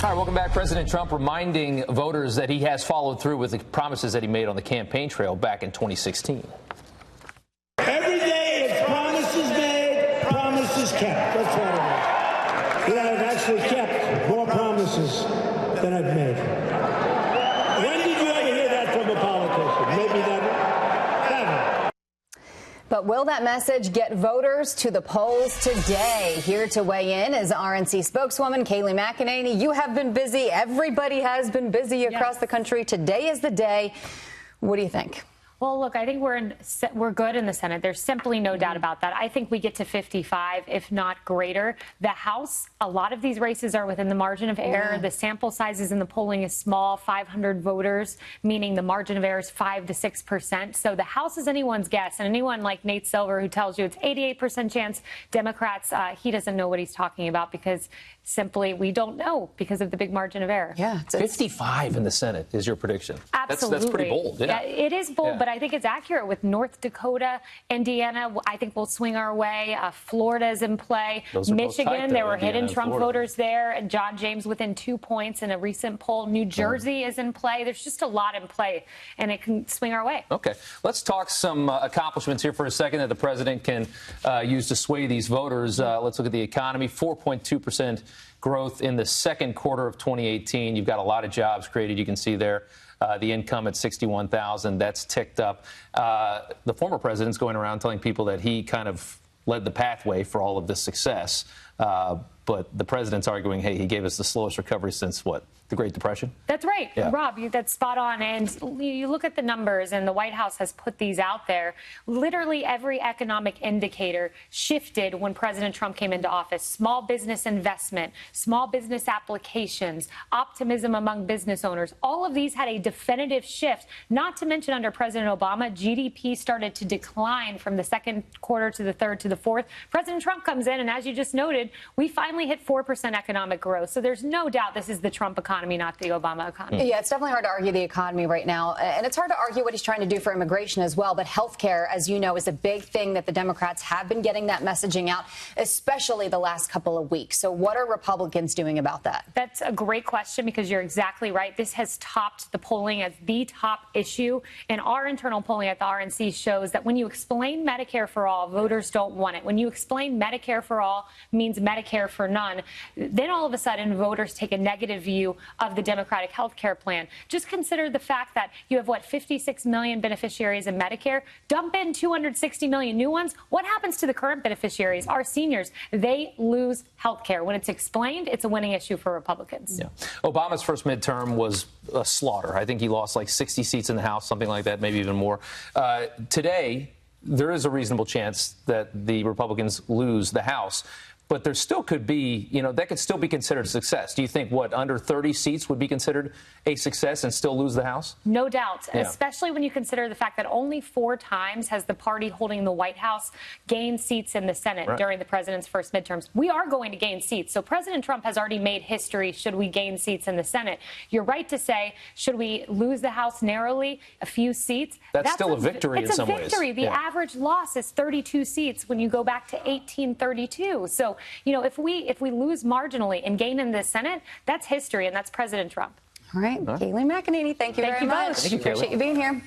All right, welcome back. President Trump reminding voters that he has followed through with the promises that he made on the campaign trail back in 2016. Every day it's promises made, promises kept. That's what it is. I've actually kept more promises than I've made. When did you ever hear that from a politician? Maybe never. But will that message get voters to the polls today? Here to weigh in is RNC spokeswoman Kayleigh McEnany. You have been busy. Everybody has been busy across the country. Today is the day. What do you think? Well, look, I think we're good in the Senate. There's simply no doubt about that. I think we get to 55, if not greater. The House, a lot of these races are within the margin of error. The sample sizes in the polling is small, 500 voters, meaning the margin of error is 5 to 6%. So the House is anyone's guess. And anyone like Nate Silver who tells you it's 88% chance Democrats, he doesn't know what he's talking about because simply we don't know because of the big margin of error. Yeah, 55 in the Senate is your prediction. Absolutely. That's pretty bold. Yeah, it is bold, but I think it's accurate with North Dakota, Indiana. I think we'll swing our way. Florida is in play. Michigan, there were hidden Trump voters there. And John James within 2 points in a recent poll. New Jersey is in play. There's just a lot in play, and it can swing our way. Okay. Let's talk some accomplishments here for a second that the president can use to sway these voters. Let's look at the economy. 4.2% growth in the second quarter of 2018. You've got a lot of jobs created. You can see there. The income at $61,000, that's ticked up. The former president's going around telling people that he kind of led the pathway for all of this success. But the president's arguing, hey, he gave us the slowest recovery since, what, the Great Depression? That's right. Yeah. Rob, that's spot on. And you look at the numbers, and the White House has put these out there. Literally every economic indicator shifted when President Trump came into office. Small business investment, small business applications, optimism among business owners. All of these had a definitive shift, not to mention under President Obama, GDP started to decline from the second quarter to the third to the fourth. President Trump comes in, and as you just noted, we finally hit 4% economic growth. So there's no doubt this is the Trump economy, not the Obama economy. Yeah, it's definitely hard to argue the economy right now. And it's hard to argue what he's trying to do for immigration as well. But health care, as you know, is a big thing that the Democrats have been getting that messaging out, especially the last couple of weeks. So what are Republicans doing about that? That's a great question because you're exactly right. This has topped the polling as the top issue. And our internal polling at the RNC shows that when you explain Medicare for all, voters don't want it. When you explain Medicare for all means Medicare for none, then all of a sudden voters take a negative view of the Democratic health care plan. Just consider the fact that you have, 56 million beneficiaries in Medicare. Dump in 260 million new ones. What happens to the current beneficiaries, our seniors? They lose health care. When it's explained, it's a winning issue for Republicans. Yeah. Obama's first midterm was a slaughter. I think he lost like 60 seats in the House, something like that, maybe even more. Today, there is a reasonable chance that the Republicans lose the House. But there still could be, that could still be considered a success. Do you think, under 30 seats would be considered a success and still lose the House? No doubt, especially when you consider the fact that only 4 times has the party holding the White House gained seats in the Senate during the president's first midterms. We are going to gain seats. So President Trump has already made history should we gain seats in the Senate. You're right to say, should we lose the House narrowly, a few seats? That's still a victory in some ways. It's a victory. The average loss is 32 seats when you go back to 1832. So, if we lose marginally and gain in the Senate, that's history, and that's President Trump. All right. Kayleigh McEnany, thank you very much. Thank you, Appreciate you being here.